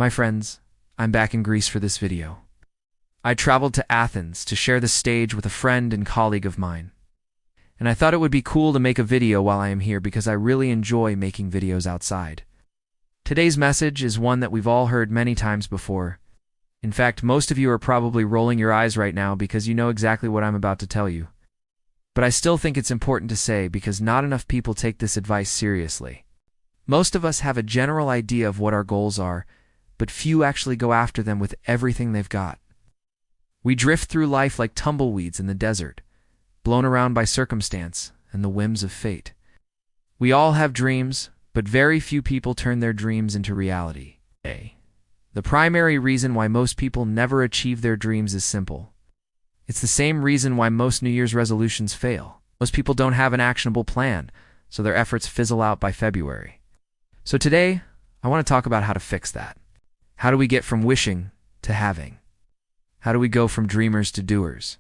My friends, I'm back in Greece for this video. I traveled to Athens to share the stage with a friend and colleague of mine. And I thought it would be cool to make a video while I am here because I really enjoy making videos outside. Today's message is one that we've all heard many times before. In fact, most of you are probably rolling your eyes right now because you know exactly what I'm about to tell you. But I still think it's important to say because not enough people take this advice seriously. Most of us have a general idea of what our goals are, but few actually go after them with everything they've got. We drift through life like tumbleweeds in the desert, blown around by circumstance and the whims of fate. We all have dreams, but very few people turn their dreams into reality. The primary reason why most people never achieve their dreams is simple. It's the same reason why most New Year's resolutions fail. Most people don't have an actionable plan, so their efforts fizzle out by February. So today, I want to talk about how to fix that. How do we get from wishing to having? How do we go from dreamers to doers?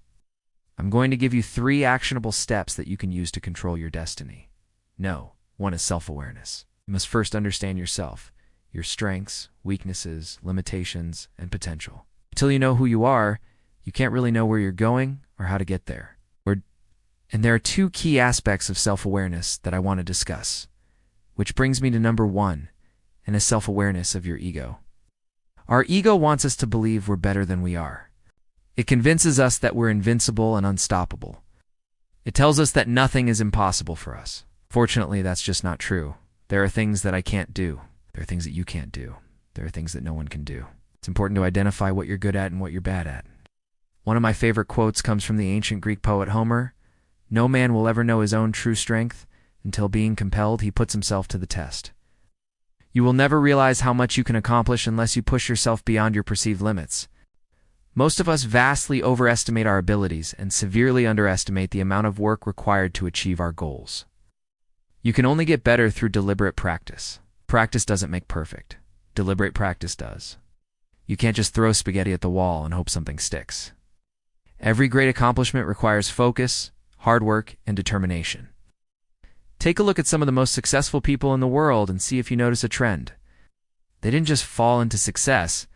I'm going to give you 3 actionable steps that you can use to control your destiny. No, one is self-awareness. You must first understand yourself, your strengths, weaknesses, limitations, and potential. Until you know who you are, you can't really know where you're going or how to get there. And there are 2 key aspects of self-awareness that I want to discuss, which brings me to number 1, and is self-awareness of your ego. Our ego wants us to believe we're better than we are. It convinces us that we're invincible and unstoppable. It tells us that nothing is impossible for us. Fortunately, that's just not true. There are things that I can't do. There are things that you can't do. There are things that no one can do. It's important to identify what you're good at and what you're bad at. One of my favorite quotes comes from the ancient Greek poet Homer. No man will ever know his own true strength until, being compelled, he puts himself to the test. You will never realize how much you can accomplish unless you push yourself beyond your perceived limits. Most of us vastly overestimate our abilities and severely underestimate the amount of work required to achieve our goals. You can only get better through deliberate practice. Practice doesn't make perfect. Deliberate practice does. You can't just throw spaghetti at the wall and hope something sticks. Every great accomplishment requires focus, hard work, and determination. Take a look at some of the most successful people in the world and see if you notice a trend. They didn't just fall into success,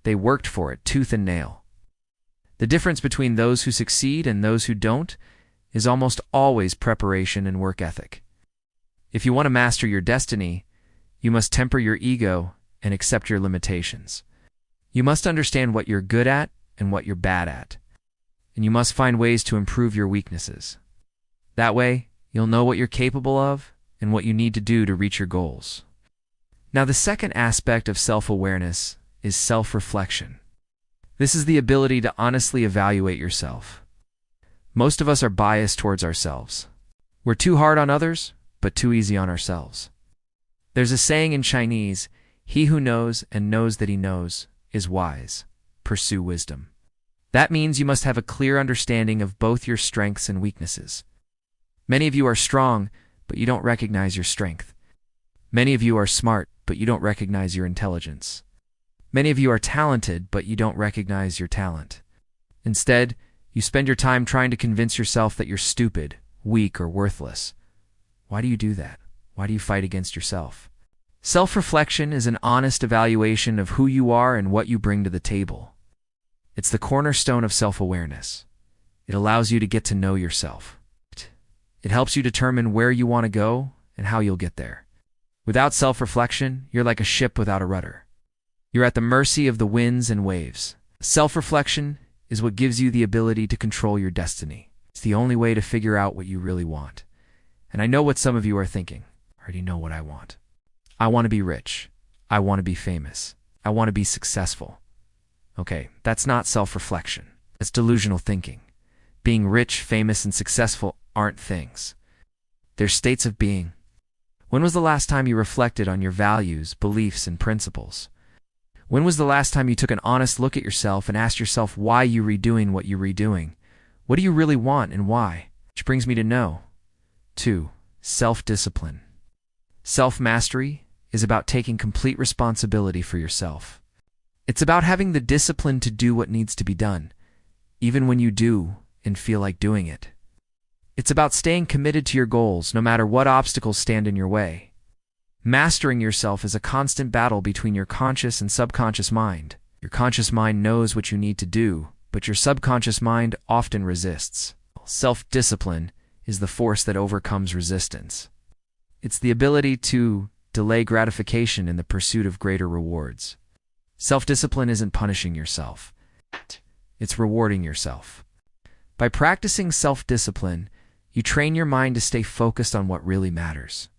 they worked for it tooth and nail. The difference between those who succeed and those who don't is almost always preparation and work ethic. If you want to master your destiny, you must temper your ego and accept your limitations. You must understand what you're good at and what you're bad at, and you must find ways to improve your weaknesses. That way, you'll know what you're capable of and what you need to do to reach your goals. Now, the second aspect of self-awareness is self-reflection. This is the ability to honestly evaluate yourself. Most of us are biased towards ourselves. We're too hard on others, but too easy on ourselves. There's a saying in Chinese, "He who knows and knows that he knows is wise. Pursue wisdom." That means you must have a clear understanding of both your strengths and weaknesses. Many of you are strong, but you don't recognize your strength. Many of you are smart, but you don't recognize your intelligence. Many of you are talented, but you don't recognize your talent. Instead, you spend your time trying to convince yourself that you're stupid, weak, or worthless. Why do you do that? Why do you fight against yourself? Self-reflection is an honest evaluation of who you are and what you bring to the table. It's the cornerstone of self-awareness. It allows you to get to know yourself. It helps you determine where you want to go and how you'll get there. Without self-reflection, you're like a ship without a rudder. You're at the mercy of the winds and waves. Self-reflection is what gives you the ability to control your destiny. It's the only way to figure out what you really want. And I know what some of you are thinking. I already know what I want. I want to be rich. I want to be famous. I want to be successful. Okay, that's not self-reflection. That's delusional thinking. Being rich, famous, and successful aren't things. They're states of being. When was the last time you reflected on your values, beliefs, and principles? When was the last time you took an honest look at yourself and asked yourself why you're redoing what you're redoing? What do you really want and why? Which brings me to know. 2. Self-discipline. Self-mastery is about taking complete responsibility for yourself. It's about having the discipline to do what needs to be done, even when you do and feel like doing it. It's about staying committed to your goals no matter what obstacles stand in your way. Mastering yourself is a constant battle between your conscious and subconscious mind. Your conscious mind knows what you need to do, but your subconscious mind often resists. Self-discipline is the force that overcomes resistance. It's the ability to delay gratification in the pursuit of greater rewards. Self-discipline isn't punishing yourself. It's rewarding yourself. By practicing self-discipline, you train your mind to stay focused on what really matters.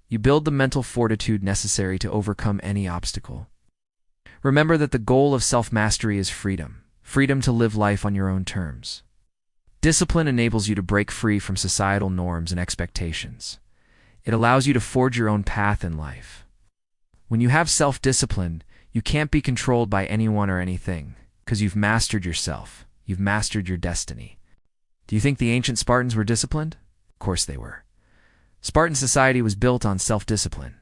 You build the mental fortitude necessary to overcome any obstacle. Remember that the goal of self-mastery is freedom. Freedom to live life on your own terms. Discipline enables you to break free from societal norms and expectations. It allows you to forge your own path in life. When you have self-discipline, you can't be controlled by anyone or anything, because you've mastered yourself. You've mastered your destiny. Do you think the ancient Spartans were disciplined? Of course they were. Spartan society was built on self-discipline.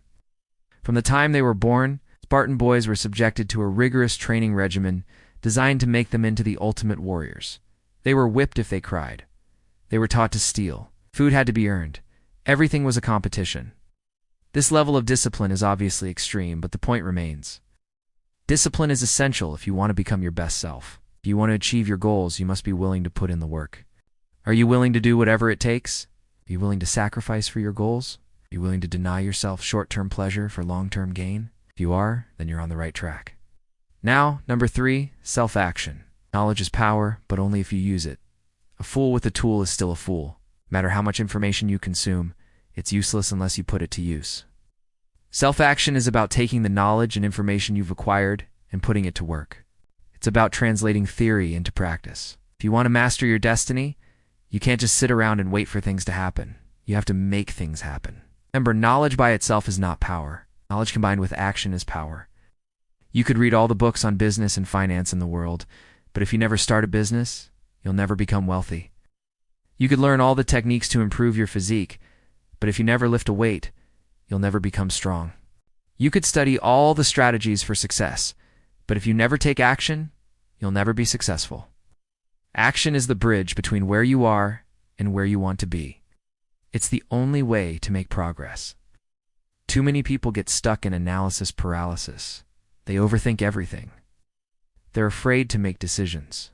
From the time they were born, Spartan boys were subjected to a rigorous training regimen designed to make them into the ultimate warriors. They were whipped if they cried. They were taught to steal. Food had to be earned. Everything was a competition. This level of discipline is obviously extreme, but the point remains. Discipline is essential if you want to become your best self. If you want to achieve your goals, you must be willing to put in the work. Are you willing to do whatever it takes? Are you willing to sacrifice for your goals? Are you willing to deny yourself short-term pleasure for long-term gain? If you are, then you're on the right track. Now, number 3, self-action. Knowledge is power, but only if you use it. A fool with a tool is still a fool. No matter how much information you consume, it's useless unless you put it to use. Self-action is about taking the knowledge and information you've acquired and putting it to work. It's about translating theory into practice. If you want to master your destiny, you can't just sit around and wait for things to happen. You have to make things happen. Remember, knowledge by itself is not power. Knowledge combined with action is power. You could read all the books on business and finance in the world, but if you never start a business, you'll never become wealthy. You could learn all the techniques to improve your physique, but if you never lift a weight, you'll never become strong. You could study all the strategies for success, but if you never take action, you'll never be successful. Action is the bridge between where you are and where you want to be. It's the only way to make progress. Too many people get stuck in analysis paralysis. They overthink everything. They're afraid to make decisions.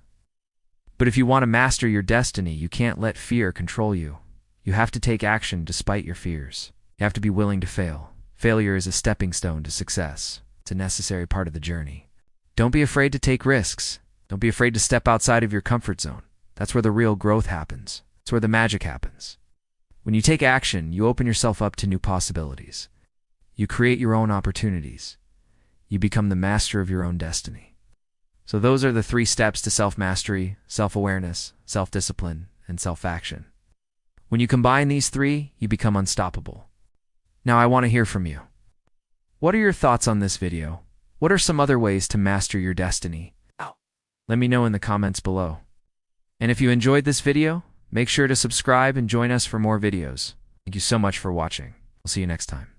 But if you want to master your destiny, you can't let fear control you. You have to take action despite your fears. You have to be willing to fail. Failure is a stepping stone to success. It's a necessary part of the journey. Don't be afraid to take risks. Don't be afraid to step outside of your comfort zone. That's where the real growth happens. That's where the magic happens. When you take action, you open yourself up to new possibilities. You create your own opportunities. You become the master of your own destiny. So those are the 3 steps to self-mastery: self-awareness, self-discipline, and self-action. When you combine these 3, you become unstoppable. Now I want to hear from you. What are your thoughts on this video? What are some other ways to master your destiny? Let me know in the comments below. And if you enjoyed this video, make sure to subscribe and join us for more videos. Thank you so much for watching. I'll see you next time.